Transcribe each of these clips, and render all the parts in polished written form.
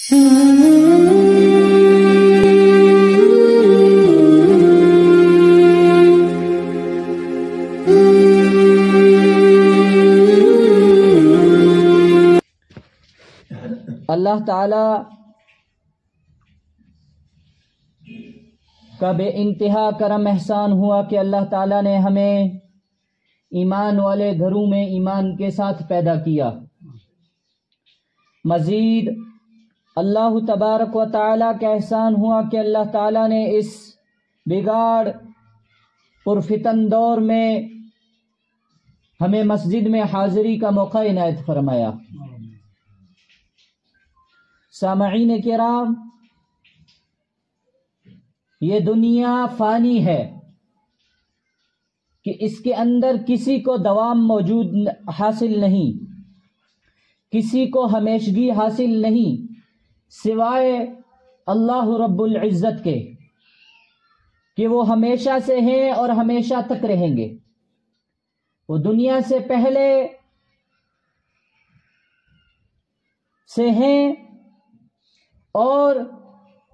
اللہ تعالی کا بے انتہا کرم احسان ہوا کہ اللہ تعالی نے ہمیں ایمان والے گھروں میں ایمان کے ساتھ پیدا کیا۔ مزید اللہ تبارک و تعالی کا احسان ہوا کہ اللہ تعالی نے اس بگاڑ پرفتن دور میں ہمیں مسجد میں حاضری کا موقع عنایت فرمایا۔ سامعین کرام، یہ دنیا فانی ہے کہ اس کے اندر کسی کو دوام موجود حاصل نہیں، کسی کو ہمیشگی حاصل نہیں سوائے اللہ رب العزت کے، کہ وہ ہمیشہ سے ہیں اور ہمیشہ تک رہیں گے۔ وہ دنیا سے پہلے سے ہیں اور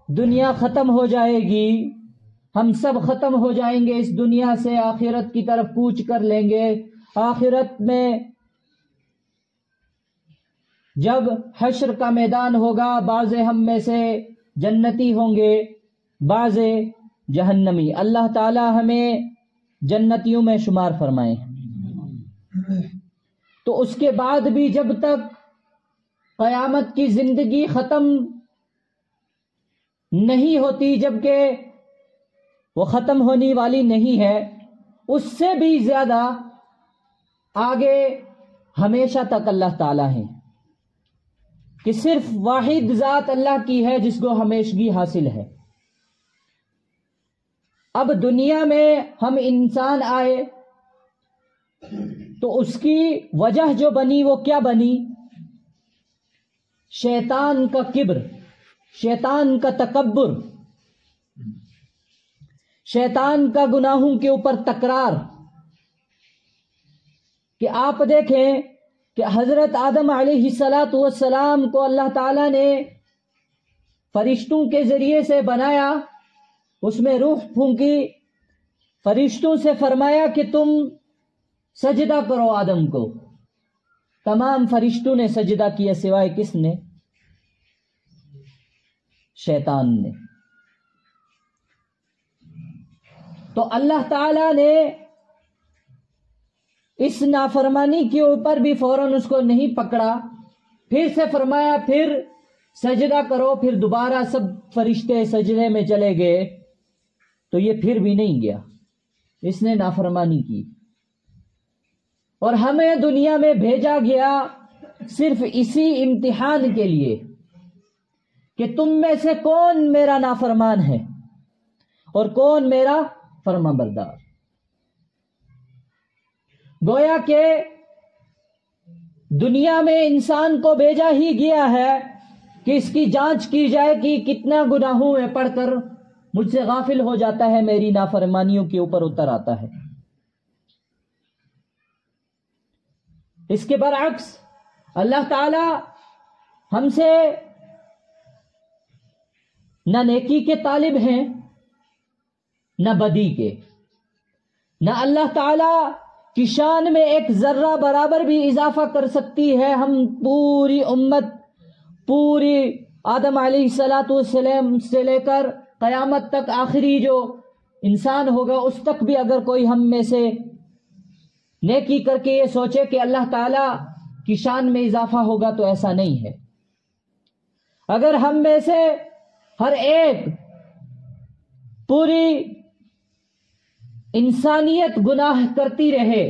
دنیا ختم ہو جائے گی، ہم سب ختم ہو جائیں گے اس دنیا سے، آخرت کی طرف کوچ کر لیں گے۔ آخرت میں جب حشر کا میدان ہوگا، بعض ہم میں سے جنتی ہوں گے، بعض جہنمی۔ اللہ تعالی ہمیں جنتیوں میں شمار فرمائے۔ تو اس کے بعد بھی جب تک قیامت کی زندگی ختم نہیں ہوتی، جبکہ وہ ختم ہونے والی نہیں ہے، اس سے بھی زیادہ آگے ہمیشہ تک اللہ تعالیٰ ہے، کہ صرف واحد ذات اللہ کی ہے جس کو ہمیشگی حاصل ہے۔ اب دنیا میں ہم انسان آئے تو اس کی وجہ جو بنی وہ کیا بنی؟ شیطان کا کبر، شیطان کا تکبر، شیطان کا گناہوں کے اوپر تکرار۔ کہ آپ دیکھیں کہ حضرت آدم علیہ السلام کو اللہ تعالیٰ نے فرشتوں کے ذریعے سے بنایا، اس میں روح پھونکی، فرشتوں سے فرمایا کہ تم سجدہ کرو آدم کو۔ تمام فرشتوں نے سجدہ کیا سوائے کس نے؟ شیطان نے۔ تو اللہ تعالی نے اس نافرمانی کے اوپر بھی فوراً اس کو نہیں پکڑا، پھر سے فرمایا پھر سجدہ کرو، پھر دوبارہ سب فرشتے سجدے میں چلے گئے، تو یہ پھر بھی نہیں گیا، اس نے نافرمانی کی۔ اور ہمیں دنیا میں بھیجا گیا صرف اسی امتحان کے لیے کہ تم میں سے کون میرا نافرمان ہے اور کون میرا فرما بردار۔ گویا کہ دنیا میں انسان کو بھیجا ہی گیا ہے کہ اس کی جانچ کی جائے کہ کتنا گناہوں میں پڑھ کر مجھ سے غافل ہو جاتا ہے، میری نافرمانیوں کے اوپر اتر آتا ہے۔ اس کے برعکس اللہ تعالی ہم سے نہ نیکی کے طالب ہیں نہ بدی کے، نہ اللہ تعالی کی شان میں ایک ذرہ برابر بھی اضافہ کر سکتی ہے۔ ہم پوری امت، پوری آدم علیہ السلام سے لے کر قیامت تک آخری جو انسان ہوگا اس تک بھی اگر کوئی ہم میں سے نیکی کر کے یہ سوچے کہ اللہ تعالی کی شان میں اضافہ ہوگا تو ایسا نہیں ہے۔ اگر ہم میں سے ہر ایک پوری انسانیت گناہ کرتی رہے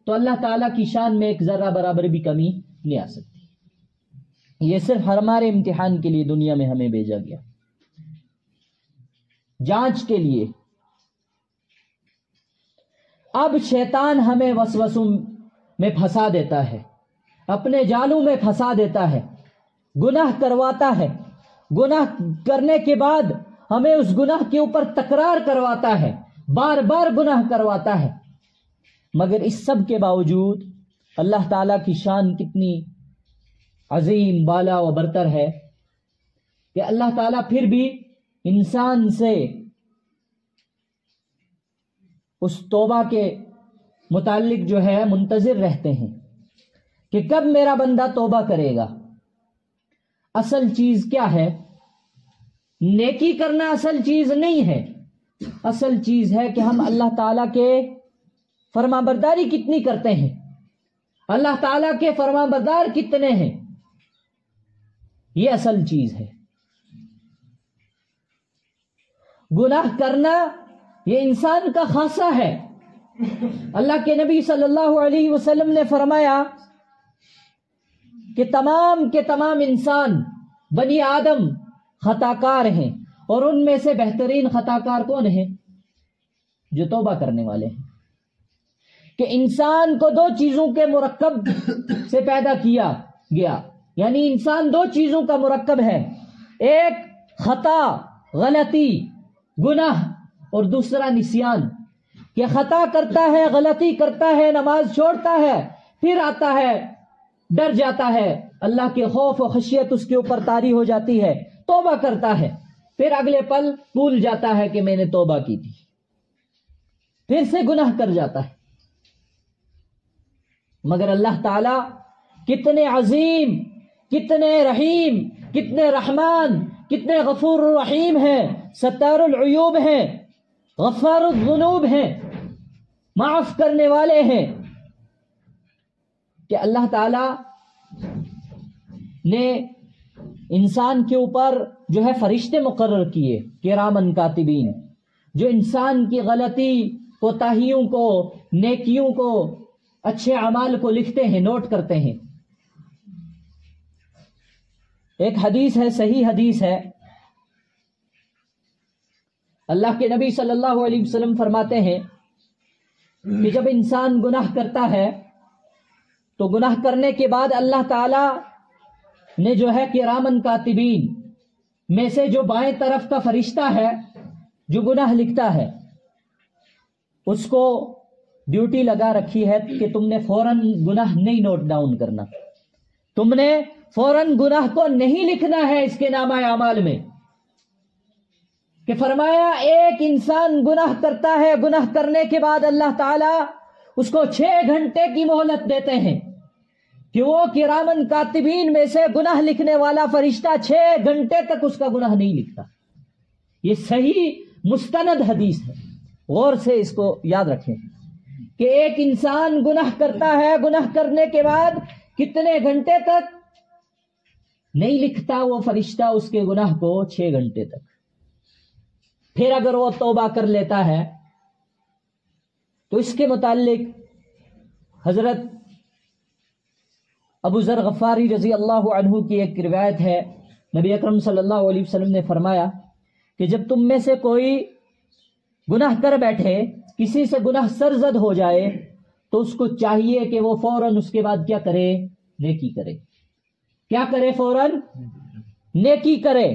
تو اللہ تعالیٰ کی شان میں ایک ذرہ برابر بھی کمی نہیں آ سکتی۔ یہ صرف ہمارے امتحان کے لیے دنیا میں ہمیں بھیجا گیا، جانچ کے لیے۔ اب شیطان ہمیں وسوسوں میں پھنسا دیتا ہے، اپنے جالوں میں پھنسا دیتا ہے، گناہ کرواتا ہے، گناہ کرنے کے بعد ہمیں اس گناہ کے اوپر تکرار کرواتا ہے، بار بار گناہ کرواتا ہے۔ مگر اس سب کے باوجود اللہ تعالیٰ کی شان کتنی عظیم، بالا و برتر ہے کہ اللہ تعالیٰ پھر بھی انسان سے اس توبہ کے متعلق جو ہے منتظر رہتے ہیں کہ کب میرا بندہ توبہ کرے گا۔ اصل چیز کیا ہے؟ نیکی کرنا اصل چیز نہیں ہے، اصل چیز ہے کہ ہم اللہ تعالیٰ کے فرما برداری کتنی کرتے ہیں، اللہ تعالیٰ کے فرما بردار کتنے ہیں، یہ اصل چیز ہے۔ گناہ کرنا یہ انسان کا خاصہ ہے۔ اللہ کے نبی صلی اللہ علیہ وسلم نے فرمایا کہ تمام کے تمام انسان بنی آدم خطا کار ہیں، اور ان میں سے بہترین خطا کار کون ہیں؟ جو توبہ کرنے والے ہیں۔ کہ انسان کو دو چیزوں کے مرکب سے پیدا کیا گیا، یعنی انسان دو چیزوں کا مرکب ہے، ایک خطا غلطی گناہ، اور دوسرا نسیان، کہ خطا کرتا ہے، غلطی کرتا ہے، نماز چھوڑتا ہے، پھر آتا ہے، ڈر جاتا ہے، اللہ کے خوف و خشیت اس کے اوپر طاری ہو جاتی ہے، توبہ کرتا ہے، پھر اگلے پل بھول جاتا ہے کہ میں نے توبہ کی تھی، پھر سے گناہ کر جاتا ہے۔ مگر اللہ تعالی کتنے عظیم، کتنے رحیم، کتنے رحمان، کتنے غفور الرحیم ہیں، ستار العیوب ہیں، غفار الذنوب ہیں، معاف کرنے والے ہیں، کہ اللہ تعالی نے انسان کے اوپر جو ہے فرشتے مقرر کیے کرامن کاتبین، جو انسان کی غلطی کوتاہیوں کو، نیکیوں کو، اچھے اعمال کو لکھتے ہیں، نوٹ کرتے ہیں۔ ایک حدیث ہے، صحیح حدیث ہے، اللہ کے نبی صلی اللہ علیہ وسلم فرماتے ہیں کہ جب انسان گناہ کرتا ہے تو گناہ کرنے کے بعد اللہ تعالی نے جو ہے کرامن کاتبین میں سے جو بائیں طرف کا فرشتہ ہے جو گناہ لکھتا ہے، اس کو ڈیوٹی لگا رکھی ہے کہ تم نے فوراً گناہ نہیں نوٹ ڈاؤن کرنا، تم نے فوراً گناہ کو نہیں لکھنا ہے اس کے نامہ اعمال میں۔ کہ فرمایا ایک انسان گناہ کرتا ہے، گناہ کرنے کے بعد اللہ تعالیٰ اس کو 6 گھنٹے کی مہلت دیتے ہیں کہ وہ کرامن کاتبین میں سے گناہ لکھنے والا فرشتہ 6 گھنٹے تک اس کا گناہ نہیں لکھتا۔ یہ صحیح مستند حدیث ہے، غور سے اس کو یاد رکھیں کہ ایک انسان گناہ کرتا ہے، گناہ کرنے کے بعد کتنے گھنٹے تک نہیں لکھتا وہ فرشتہ اس کے گناہ کو؟ 6 گھنٹے تک۔ پھر اگر وہ توبہ کر لیتا ہے تو اس کے متعلق حضرت ابو ذر غفاری رضی اللہ عنہ کی ایک روایت ہے، نبی اکرم صلی اللہ علیہ وسلم نے فرمایا کہ جب تم میں سے کوئی گناہ کر بیٹھے، کسی سے گناہ سرزد ہو جائے، تو اس کو چاہیے کہ وہ فوراً اس کے بعد کیا کرے؟ نیکی کرے۔ کیا کرے؟ فوراً نیکی کرے۔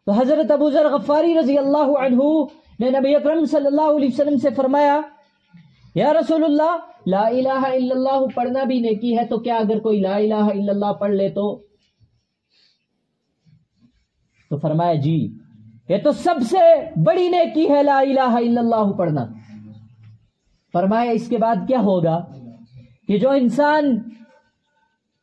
تو حضرت ابو ذر غفاری رضی اللہ عنہ نے نبی اکرم صلی اللہ علیہ وسلم سے فرمایا، یا رسول اللہ، لا الہ الا اللہ پڑھنا بھی نیکی ہے، تو کیا اگر کوئی لا الہ الا اللہ پڑھ لے تو فرمایا جی، یہ تو سب سے بڑی نیکی ہے لا الہ الا اللہ پڑھنا۔ فرمایا اس کے بعد کیا ہوگا کہ جو انسان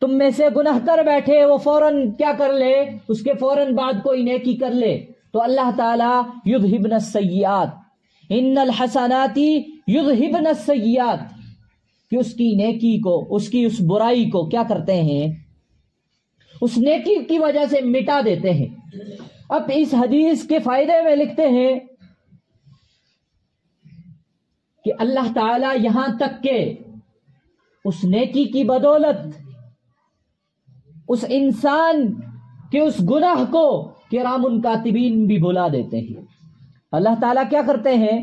تم میں سے گناہ کر بیٹھے وہ فوراً کیا کر لے؟ اس کے فوراً بعد کوئی نیکی کر لے، تو اللہ تعالیٰ یذہبن السیئات، ان الحسنات یذہبن السیئات، کہ اس کی نیکی کو، اس کی اس برائی کو کیا کرتے ہیں؟ اس نیکی کی وجہ سے مٹا دیتے ہیں۔ اب اس حدیث کے فائدے میں لکھتے ہیں کہ اللہ تعالیٰ یہاں تک کہ اس نیکی کی بدولت اس انسان کے اس گناہ کو کرام کاتبین بھی بھلا دیتے ہیں۔ اللہ تعالیٰ کیا کرتے ہیں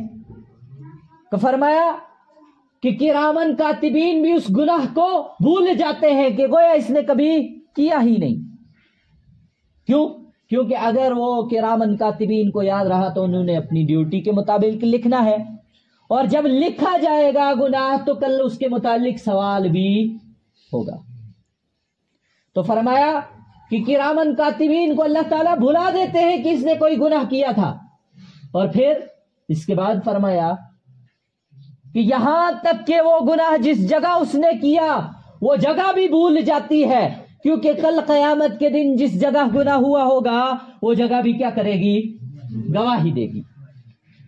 کہ فرمایا کہ کرامن کاتبین بھی اس گناہ کو بھول جاتے ہیں کہ گویا اس نے کبھی کیا ہی نہیں۔ کیوں؟ کیونکہ اگر وہ کرامن کاتبین کو یاد رہا تو انہوں نے اپنی ڈیوٹی کے مطابق لکھنا ہے، اور جب لکھا جائے گا گناہ تو کل اس کے متعلق سوال بھی ہوگا۔ تو فرمایا کہ کرامن کاتبین کو اللہ تعالیٰ بھلا دیتے ہیں کہ اس نے کوئی گناہ کیا تھا، اور پھر اس کے بعد فرمایا کہ یہاں تک کہ وہ گناہ جس جگہ اس نے کیا وہ جگہ بھی بھول جاتی ہے، کیونکہ کل قیامت کے دن جس جگہ گناہ ہوا ہوگا وہ جگہ بھی کیا کرے گی؟ گواہی دے گی۔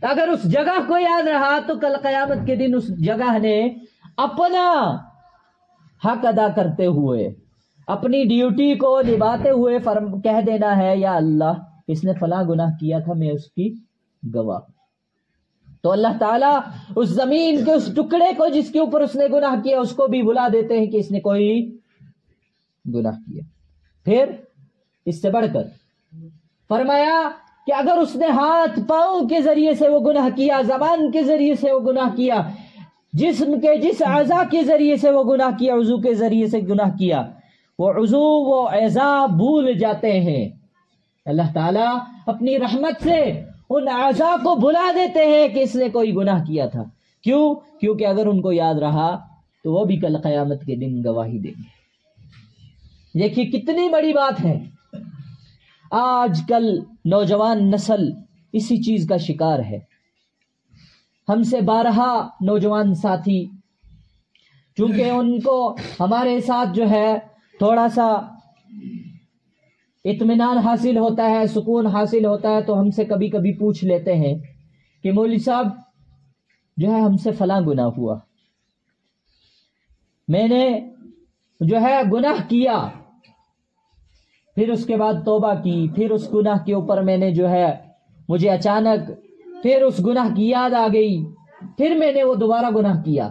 اگر اس جگہ کو یاد رہا تو کل قیامت کے دن اس جگہ نے اپنا حق ادا کرتے ہوئے، اپنی ڈیوٹی کو نبھاتے ہوئے کہہ دینا ہے یا اللہ اس نے فلاں گناہ کیا تھا، میں اس کی گواہ۔ تو اللہ تعالیٰ اس زمین کے اس ٹکڑے کو جس کے اوپر اس نے گناہ کیا اس کو بھی بلا دیتے ہیں کہ اس نے کوئی گناہ کیا۔ پھر اس سے بڑھ کر فرمایا کہ اگر اس نے ہاتھ پاؤں کے ذریعے سے وہ گناہ کیا، زبان کے ذریعے سے وہ گناہ کیا، جسم کے جس اعضاء کے ذریعے سے وہ گناہ کیا، عضو کے ذریعے سے گناہ کیا، وہ عضو وہ اعضاء بھول جاتے ہیں۔ اللہ تعالیٰ اپنی رحمت سے ان اعضاء کو بلا دیتے ہیں کہ اس نے کوئی گناہ کیا تھا۔ کیوں؟ کیونکہ اگر ان کو یاد رہا تو وہ بھی کل قیامت کے دن گواہی دیں گے۔ دیکھیے کتنی بڑی بات ہے۔ آج کل نوجوان نسل اسی چیز کا شکار ہے۔ ہم سے بارہا نوجوان ساتھی، چونکہ ان کو ہمارے ساتھ جو ہے تھوڑا سا اطمینان حاصل ہوتا ہے، سکون حاصل ہوتا ہے، تو ہم سے کبھی کبھی پوچھ لیتے ہیں کہ مولوی صاحب جو ہے ہم سے فلاں گناہ ہوا، میں نے جو ہے گناہ کیا، پھر اس کے بعد توبہ کی، پھر اس گناہ کے اوپر میں نے جو ہے مجھے اچانک پھر اس گناہ کی یاد آ گئی، پھر میں نے وہ دوبارہ گناہ کیا،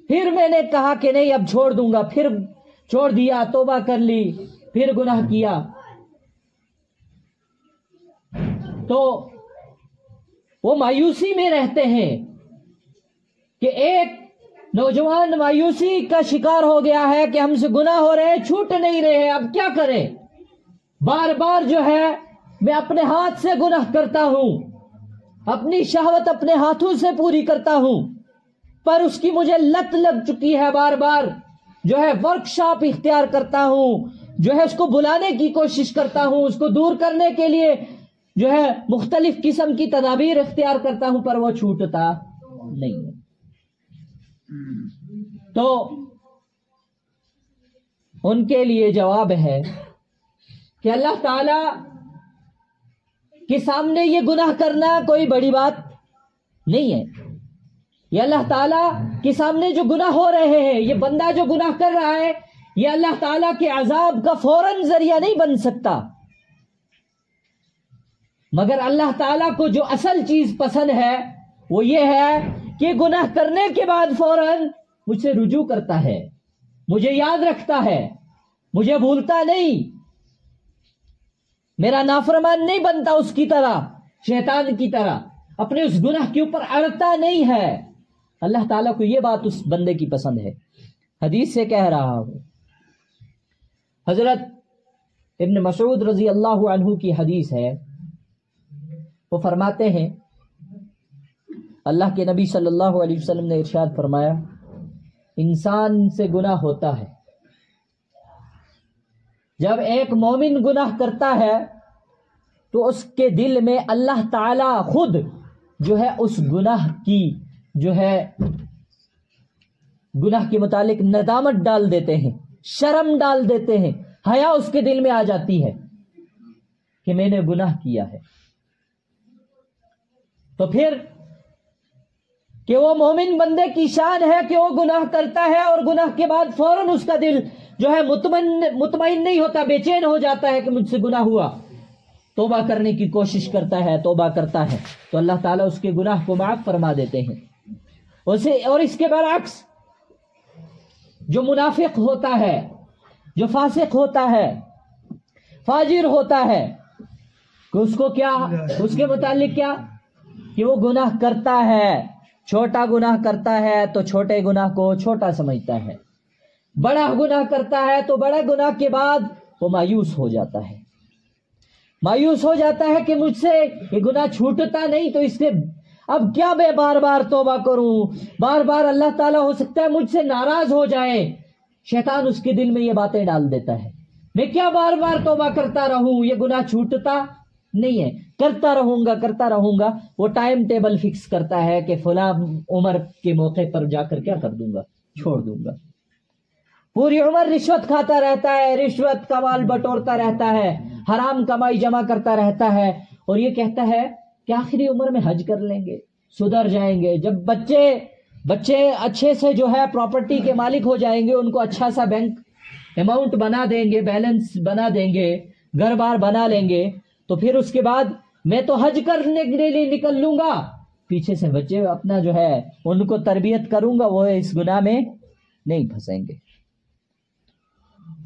پھر میں نے کہا کہ نہیں اب چھوڑ دوں گا، پھر چھوڑ دیا، توبہ کر لی، پھر گناہ کیا۔ تو وہ مایوسی میں رہتے ہیں کہ ایک نوجوان مایوسی کا شکار ہو گیا ہے کہ ہم سے گناہ ہو رہے ہیں، چھوٹ نہیں رہے ہیں، اب کیا کریں؟ بار بار جو ہے میں اپنے ہاتھ سے گناہ کرتا ہوں، اپنی شہوت اپنے ہاتھوں سے پوری کرتا ہوں، پر اس کی مجھے لت لگ چکی ہے، بار بار جو ہے ورک شاپ اختیار کرتا ہوں، جو ہے اس کو بلانے کی کوشش کرتا ہوں، اس کو دور کرنے کے لیے جو ہے مختلف قسم کی تدابیر اختیار کرتا ہوں، پر وہ چھوٹتا نہیں ہے۔ تو ان کے لیے جواب ہے کہ اللہ تعالی کے سامنے یہ گناہ کرنا کوئی بڑی بات نہیں ہے۔ یہ اللہ تعالیٰ کے سامنے جو گناہ ہو رہے ہیں، یہ بندہ جو گناہ کر رہا ہے، یہ اللہ تعالیٰ کے عذاب کا فوراً ذریعہ نہیں بن سکتا، مگر اللہ تعالیٰ کو جو اصل چیز پسند ہے وہ یہ ہے کہ گناہ کرنے کے بعد فوراً مجھ سے رجوع کرتا ہے، مجھے یاد رکھتا ہے، مجھے بھولتا نہیں، میرا نافرمان نہیں بنتا اس کی طرح، شیطان کی طرح اپنے اس گناہ کے اوپر اڑتا نہیں ہے۔ اللہ تعالیٰ کو یہ بات اس بندے کی پسند ہے۔ حدیث سے کہہ رہا ہوں، حضرت ابن مسعود رضی اللہ عنہ کی حدیث ہے، وہ فرماتے ہیں اللہ کے نبی صلی اللہ علیہ وسلم نے ارشاد فرمایا، انسان سے گناہ ہوتا ہے، جب ایک مومن گناہ کرتا ہے تو اس کے دل میں اللہ تعالی خود جو ہے اس گناہ کی جو ہے گناہ کے متعلق ندامت ڈال دیتے ہیں، شرم ڈال دیتے ہیں، حیا اس کے دل میں آ جاتی ہے کہ میں نے گناہ کیا ہے۔ تو پھر کہ وہ مومن بندے کی شان ہے کہ وہ گناہ کرتا ہے اور گناہ کے بعد فوراً اس کا دل جو ہے مطمئن نہیں ہوتا، بے چین ہو جاتا ہے کہ مجھ سے گناہ ہوا، توبہ کرنے کی کوشش کرتا ہے، توبہ کرتا ہے تو اللہ تعالیٰ اس کے گناہ کو معاف فرما دیتے ہیں۔ اور اس کے برعکس جو منافق ہوتا ہے، جو فاسق ہوتا ہے، فاجر ہوتا ہے، کہ اس کو کیا، اس کے متعلق کیا کہ وہ گناہ کرتا ہے، چھوٹا گناہ کرتا ہے تو چھوٹے گناہ کو چھوٹا سمجھتا ہے، بڑا گناہ کرتا ہے تو بڑا گناہ کے بعد وہ مایوس ہو جاتا ہے، مایوس ہو جاتا ہے کہ مجھ سے یہ گناہ چھوٹتا نہیں، تو اس سے اب کیا میں بار بار توبہ کروں، بار بار اللہ تعالیٰ ہو سکتا ہے مجھ سے ناراض ہو جائے۔ شیطان اس کے دل میں یہ باتیں ڈال دیتا ہے، میں کیا بار بار توبہ کرتا رہوں، یہ گناہ چھوٹتا نہیں ہے، کرتا رہوں گا. وہ ٹائم ٹیبل فکس کرتا ہے کہ فلاں عمر کے موقع پر جا کر کیا کر دوں گا، چھوڑ دوں گا. پوری عمر رشوت کھاتا رہتا ہے، رشوت کا مال بٹورتا رہتا ہے، حرام کمائی جمع کرتا رہتا ہے، اور یہ کہتا ہے کہ آخری عمر میں حج کر لیں گے، سدھر جائیں گے. جب بچے اچھے سے جو ہے پراپرٹی کے مالک ہو جائیں گے، ان کو اچھا سا بینک اماؤنٹ بنا دیں گے، بیلنس بنا دیں گے، گھر بار بنا لیں گے، تو پھر اس کے بعد میں تو حج کرنے کے لیے نکل لوں گا. پیچھے سے بچے اپنا جو ہے ان کو تربیت کروں گا، وہ اس گناہ میں نہیں پھنسیں گے.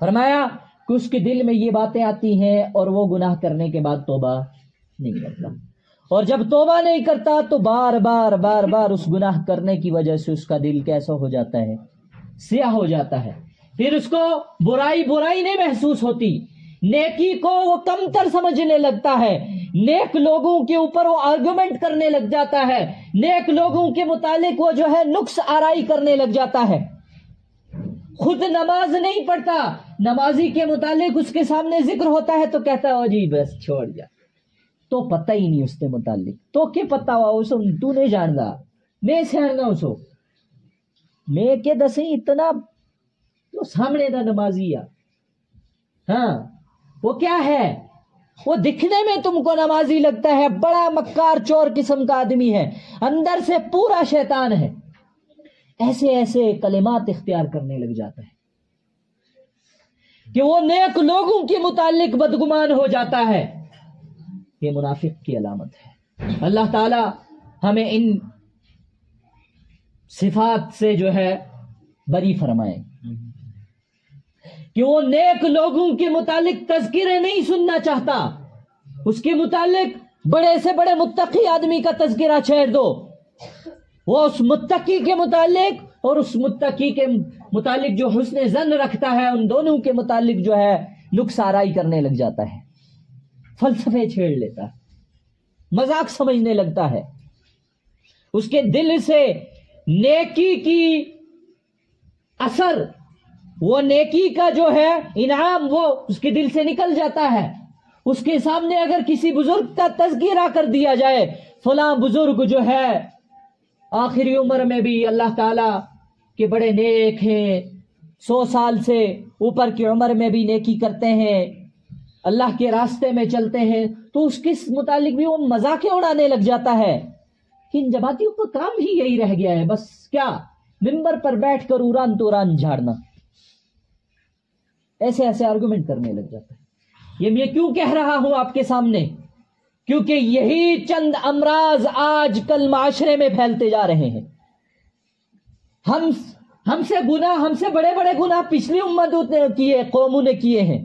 فرمایا کہ اس کے دل میں یہ باتیں آتی ہیں اور وہ گناہ کرنے کے بعد توبہ نہیں کرتا، اور جب توبہ نہیں کرتا تو بار بار اس گناہ کرنے کی وجہ سے اس کا دل کیسا ہو جاتا ہے، سیاہ ہو جاتا ہے. پھر اس کو برائی نہیں محسوس ہوتی، نیکی کو وہ کمتر سمجھنے لگتا ہے، نیک لوگوں کے اوپر وہ آرگومنٹ کرنے لگ جاتا ہے، نیک لوگوں کے متعلق وہ جو ہے نقص آرائی کرنے لگ جاتا ہے. خود نماز نہیں پڑھتا، نمازی کے متعلق اس کے سامنے ذکر ہوتا ہے تو کہتا ہے او جی بس چھوڑ جا، تو پتہ ہی نہیں اس کے متعلق، تو کیا پتہ ہوا اسو تو نہیں جانتا، میں سیاں اسو میں کہ دسیں اتنا تو سامنے دا نمازی ہاں وہ کیا ہے، وہ دکھنے میں تم کو نمازی لگتا ہے، بڑا مکار چور قسم کا آدمی ہے، اندر سے پورا شیطان ہے. ایسے کلمات اختیار کرنے لگ جاتا ہے کہ وہ نیک لوگوں کے متعلق بدگمان ہو جاتا ہے. یہ منافق کی علامت ہے. اللہ تعالی ہمیں ان صفات سے جو ہے بری فرمائے کہ وہ نیک لوگوں کے متعلق تذکرے نہیں سننا چاہتا، اس کے متعلق بڑے سے بڑے متقی آدمی کا تذکرہ چھیڑ دو، وہ اس متقی کے متعلق اور اس متقی کے متعلق جو حسن ظن رکھتا ہے ان دونوں کے متعلق جو ہے نقص آرائی کرنے لگ جاتا ہے، فلسفے چھیڑ لیتا ہے، مذاق سمجھنے لگتا ہے. اس کے دل سے نیکی کی اثر، وہ نیکی کا جو ہے انعام وہ اس کے دل سے نکل جاتا ہے. اس کے سامنے اگر کسی بزرگ کا تذکرہ کر دیا جائے، فلاں بزرگ جو ہے آخری عمر میں بھی اللہ تعالی کے بڑے نیک ہیں، 100 سال سے اوپر کی عمر میں بھی نیکی کرتے ہیں، اللہ کے راستے میں چلتے ہیں، تو اس کے متعلق بھی وہ مذاقیں اڑانے لگ جاتا ہے کہ ان جماعتیوں کا کام ہی یہی رہ گیا ہے، بس کیا منبر پر بیٹھ کر اوران توران جھاڑنا. ایسے آرگومنٹ کرنے لگ جاتا ہے. یہ میں کیوں کہہ رہا ہوں آپ کے سامنے؟ کیونکہ یہی چند امراض آج کل معاشرے میں پھیلتے جا رہے ہیں. ہم سے بڑے بڑے گناہ پچھلی امتوں نے کیے، قوموں نے کیے ہیں.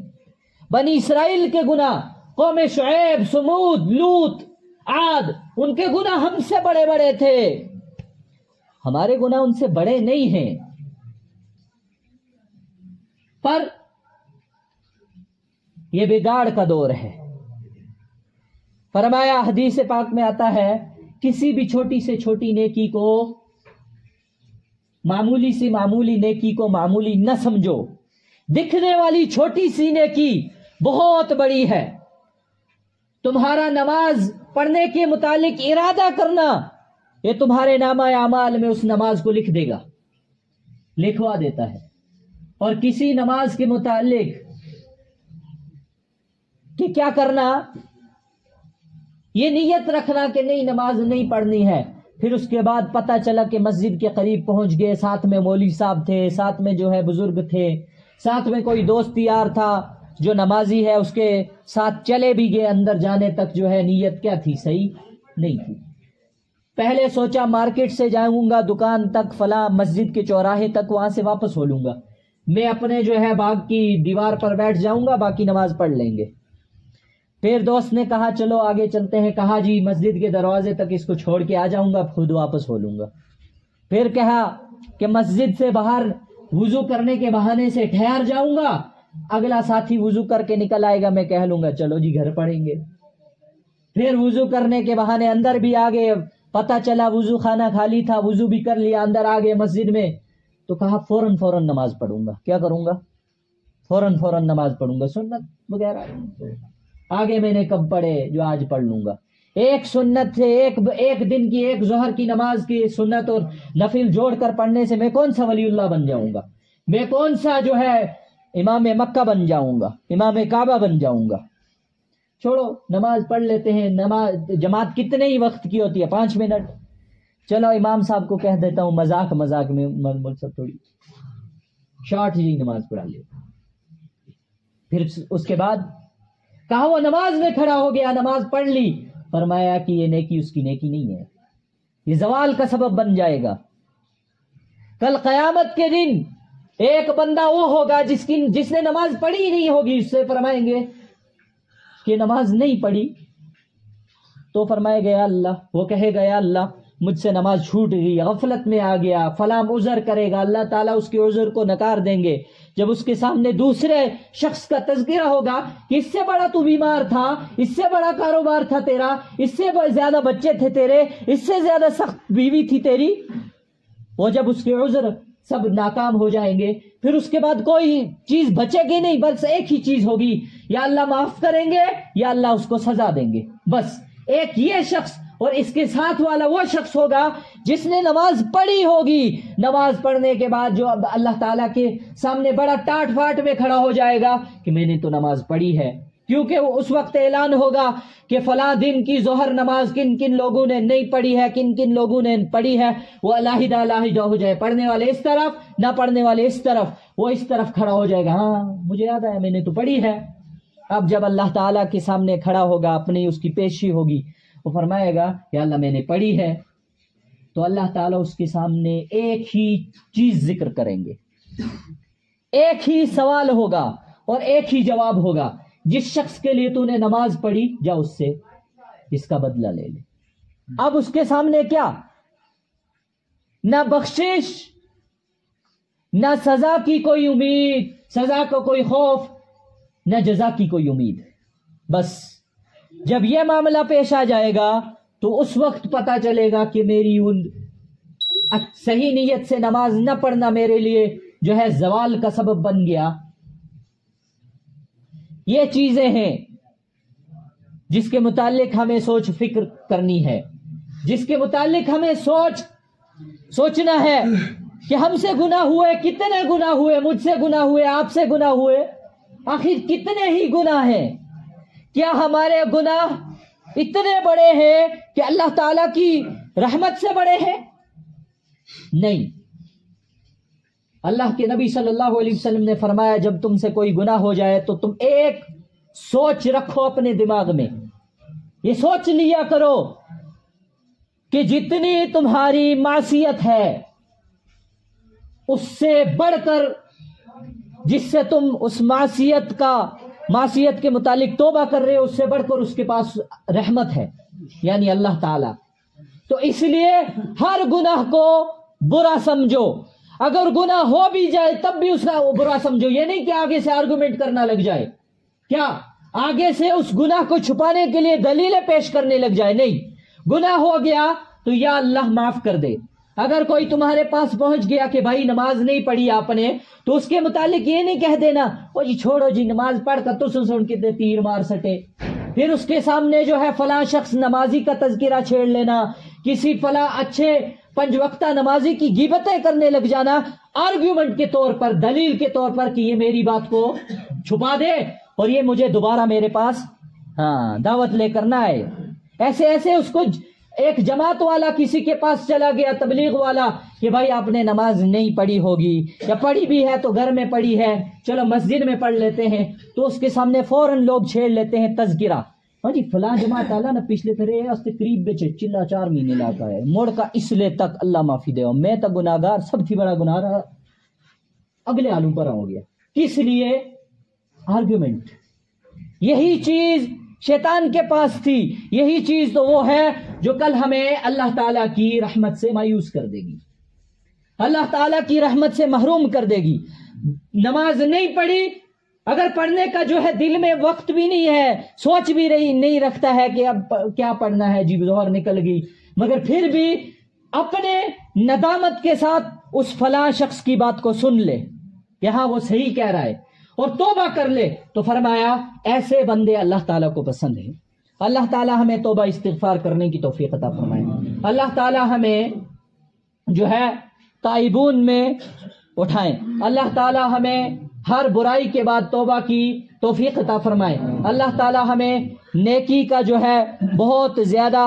بنی اسرائیل کے گناہ، قوم شعیب، سمود، لوط، عاد، ان کے گناہ ہم سے بڑے بڑے تھے، ہمارے گناہ ان سے بڑے نہیں ہیں. پر یہ بگاڑ کا دور ہے. فرمایا حدیث پاک میں آتا ہے کسی بھی چھوٹی سے چھوٹی نیکی کو، معمولی سی معمولی نیکی کو معمولی نہ سمجھو. دکھنے والی چھوٹی سی نیکی بہت بڑی ہے. تمہارا نماز پڑھنے کے متعلق ارادہ کرنا، یہ تمہارے نامہ اعمال میں اس نماز کو لکھ دے گا، لکھوا دیتا ہے. اور کسی نماز کے متعلق کہ کیا کرنا، یہ نیت رکھنا کہ نہیں نماز نہیں پڑھنی ہے، پھر اس کے بعد پتہ چلا کہ مسجد کے قریب پہنچ گئے، ساتھ میں مولوی صاحب تھے، ساتھ میں جو ہے بزرگ تھے، ساتھ میں کوئی دوست یار تھا جو نمازی ہے، اس کے ساتھ چلے بھی گئے، اندر جانے تک جو ہے نیت کیا تھی؟ صحیح نہیں تھی. پہلے سوچا مارکیٹ سے جاؤں گا دکان تک، فلاں مسجد کے چوراہے تک، وہاں سے واپس ہو لوں گا، میں اپنے جو ہے باغ کی دیوار پر بیٹھ جاؤں گا، باقی نماز پڑھ لیں گے. پھر دوست نے کہا چلو آگے چلتے ہیں، کہا جی مسجد کے دروازے تک اس کو چھوڑ کے آ جاؤں گا، خود واپس ہو لوں گا. پھر کہا کہ مسجد سے باہر وضو کرنے کے بہانے سے ٹھہر جاؤں گا، اگلا ساتھی وضو کر کے نکل آئے گا، میں کہہ لوں گا چلو جی گھر پڑھیں گے. پھر وضو کرنے کے بہانے اندر بھی آگے، پتہ چلا وضو خانہ خالی تھا، وضو بھی کر لیا، اندر آگے مسجد میں، تو کہا فوراً نماز پڑھوں گا. کیا کروں گا؟ فوراً نماز پڑھوں گا، سنت وغیرہ آگے میں نے کب پڑھے جو آج پڑھ لوں گا. ایک سنت سے ایک دن کی ایک ظہر کی نماز کی سنت اور نفل جوڑ کر پڑھنے سے میں کون سا ولی اللہ بن جاؤں گا؟ میں کون سا جو ہے امام مکہ بن جاؤں گا، امام کعبہ بن جاؤں گا؟ چھوڑو، نماز پڑھ لیتے ہیں. نماز جماعت کتنے ہی وقت کی ہوتی ہے؟ 5 منٹ. چلو امام صاحب کو کہہ دیتا ہوں مذاق میں سب تھوڑی شارٹ جی نماز پڑھا لے. پھر اس کے بعد کہا وہ نماز میں کھڑا ہو گیا، نماز پڑھ لی. فرمایا کہ یہ نیکی اس کی نیکی نہیں ہے، یہ زوال کا سبب بن جائے گا. کل قیامت کے دن ایک بندہ وہ ہوگا جس نے نماز پڑھی ہی نہیں ہوگی. اس سے فرمائیں گے کہ نماز نہیں پڑھی تو فرمائے گا یا اللہ، وہ کہے گا یا اللہ مجھ سے نماز چھوٹ گئی، غفلت میں آ گیا، فلاں عذر کرے گا. اللہ تعالیٰ اس کے عذر کو نکار دیں گے. جب اس کے سامنے دوسرے شخص کا تذکرہ ہوگا کہ اس سے بڑا تو بیمار تھا، اس سے بڑا کاروبار تھا تیرا، اس سے زیادہ بچے تھے تیرے، اس سے زیادہ سخت بیوی تھی تیری، وہ جب اس کے عذر سب ناکام ہو جائیں گے پھر اس کے بعد کوئی چیز بچے گی نہیں، بس ایک ہی چیز ہوگی، یا اللہ معاف کریں گے یا اللہ اس کو سزا دیں گے. بس ایک یہ شخص اور اس کے ساتھ والا وہ شخص ہوگا جس نے نماز پڑھی ہوگی. نماز پڑھنے کے بعد جو اللہ تعالیٰ کے سامنے بڑا ٹاٹ پھاٹ میں کھڑا ہو جائے گا کہ میں نے تو نماز پڑھی ہے، کیونکہ اس وقت اعلان ہوگا کہ فلاں دن کی ظہر نماز کن کن لوگوں نے نہیں پڑھی ہے، کن کن لوگوں نے پڑھی ہے. وہ علیحدہ ہو جائے، پڑھنے والے اس طرف، نہ پڑھنے والے اس طرف. وہ اس طرف کھڑا ہو جائے گا، ہاں مجھے یاد ہے میں نے تو پڑھی ہے. اب جب اللہ تعالیٰ کے سامنے کھڑا ہوگا، اپنی اس کی پیشی ہوگی، وہ فرمائے گا یا اللہ میں نے پڑھی ہے. تو اللہ تعالیٰ اس کے سامنے ایک ہی چیز ذکر کریں گے، ایک ہی سوال ہوگا اور ایک ہی جواب ہوگا. جس شخص کے لیے تو نے نماز پڑھی جا اس سے اس کا بدلہ لے لے. اب اس کے سامنے کیا؟ نہ بخشش، نہ سزا کی کوئی امید، سزا کو کوئی خوف، نہ جزا کی کوئی امید. بس جب یہ معاملہ پیش آ جائے گا تو اس وقت پتا چلے گا کہ میری ان صحیح نیت سے نماز نہ پڑھنا میرے لیے جو ہے زوال کا سبب بن گیا. یہ چیزیں ہیں جس کے متعلق ہمیں سوچ فکر کرنی ہے، جس کے متعلق ہمیں سوچنا ہے کہ ہم سے گناہ ہوئے، کتنے گناہ ہوئے، مجھ سے گناہ ہوئے، آپ سے گناہ ہوئے، آخر کتنے ہی گناہ ہیں. کیا ہمارے گناہ اتنے بڑے ہیں کہ اللہ تعالیٰ کی رحمت سے بڑے ہیں؟ نہیں. اللہ کے نبی صلی اللہ علیہ وسلم نے فرمایا جب تم سے کوئی گناہ ہو جائے تو تم ایک سوچ رکھو اپنے دماغ میں، یہ سوچ لیا کرو کہ جتنی تمہاری معصیت ہے اس سے بڑھ کر جس سے تم اس معصیت کے متعلق توبہ کر رہے ہو، اس سے بڑھ کر اس کے پاس رحمت ہے، یعنی اللہ تعالی. تو اس لیے ہر گناہ کو برا سمجھو، اگر گناہ ہو بھی جائے تب بھی اس کا برا سمجھو. یہ نہیں کہ آگے سے آرگومنٹ کرنا لگ جائے، کیا آگے سے اس گناہ کو چھپانے کے لیے دلیلیں پیش کرنے لگ جائے. نہیں، گناہ ہو گیا تو یا اللہ معاف کر دے. اگر کوئی تمہارے پاس پہنچ گیا کہ بھائی نماز نہیں پڑھی آپ نے، تو اس کے متعلق یہ نہیں کہہ دینا وہ جی چھوڑو جی نماز پڑھ کر تو سن کے تیر مار سٹے. پھر اس کے سامنے جو ہے فلاں شخص نمازی کا تذکرہ چھیڑ لینا، کسی فلاں اچھے 5 وقتہ نمازی کی غیبتیں کرنے لگ جانا آرگیومنٹ کے طور پر، دلیل کے طور پر کہ یہ میری بات کو چھپا دے اور یہ مجھے دوبارہ میرے پاس دعوت لے کر نہ آئے. ایسے اس کو ایک جماعت والا کسی کے پاس چلا گیا، تبلیغ والا، کہ بھائی آپ نے نماز نہیں پڑھی ہوگی، یا پڑھی بھی ہے تو گھر میں پڑھی ہے، چلو مسجد میں پڑھ لیتے ہیں. تو اس کے سامنے فوراً لوگ چھیڑ لیتے ہیں تذکرہ، ہاں جی فلاں جماعت والا نہ پچھلے پھرے قریب بچے چلا 4 مہینے لاتا ہے موڑ کا اس لیے تک اللہ معافی دے میں تو گناہگار سب تھی بڑا گناہ رہا، اگلے آلو پر ہو گیا. کس لیے؟ آرگومنٹ. یہی چیز شیطان کے پاس تھی، یہی چیز تو وہ ہے جو کل ہمیں اللہ تعالیٰ کی رحمت سے مایوس کر دے گی، اللہ تعالیٰ کی رحمت سے محروم کر دے گی. نماز نہیں پڑھی، اگر پڑھنے کا جو ہے دل میں وقت بھی نہیں ہے، سوچ بھی نہیں رکھتا ہے کہ اب کیا پڑھنا ہے، جی ظہر نکل گئی، مگر پھر بھی اپنے ندامت کے ساتھ اس فلاں شخص کی بات کو سن لے کہ ہاں وہ صحیح کہہ رہا ہے، اور توبہ کر لے تو فرمایا ایسے بندے اللہ تعالیٰ کو پسند ہیں۔ اللہ تعالیٰ ہمیں توبہ استغفار کرنے کی توفیق عطا فرمائے۔ اللہ تعالیٰ ہمیں جو ہے تائبون میں اٹھائیں۔ اللہ تعالیٰ ہمیں ہر برائی کے بعد توبہ کی توفیق عطا فرمائے۔ اللہ تعالیٰ ہمیں نیکی کا جو ہے بہت زیادہ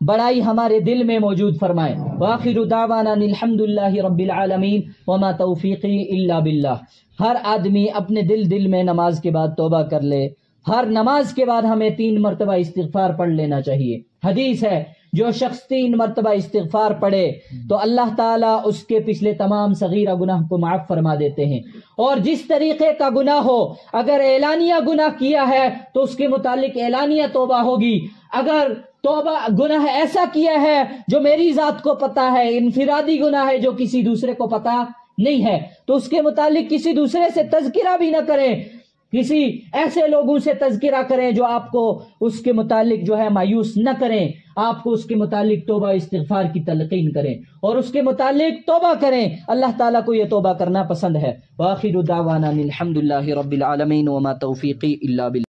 بڑائی ہمارے دل میں موجود فرمائے۔ وآخر دعوانا الحمد للہ رب العالمین وما توفیقی الا باللہ۔ ہر آدمی اپنے دل میں نماز کے بعد توبہ کر لے۔ ہر نماز کے بعد ہمیں 3 مرتبہ استغفار پڑھ لینا چاہیے۔ حدیث ہے جو شخص 3 مرتبہ استغفار پڑھے تو اللہ تعالیٰ اس کے پچھلے تمام صغیرہ گناہ کو معاف فرما دیتے ہیں۔ اور جس طریقے کا گناہ ہو، اگر اعلانیہ گناہ کیا ہے تو اس کے متعلق اعلانیہ توبہ ہوگی۔ اگر توبہ گناہ ایسا کیا ہے جو میری ذات کو پتہ ہے، انفرادی گناہ ہے جو کسی دوسرے کو پتہ نہیں ہے، تو اس کے متعلق کسی دوسرے سے تذکرہ بھی نہ کریں، کسی ایسے لوگوں سے تذکرہ کریں جو آپ کو اس کے متعلق جو ہے مایوس نہ کریں، آپ کو اس کے متعلق توبہ استغفار کی تلقین کریں اور اس کے متعلق توبہ کریں۔ اللہ تعالیٰ کو یہ توبہ کرنا پسند ہے۔ وآخر دعوانا الحمد للہ رب العالمین وما توفیقی الا باللہ۔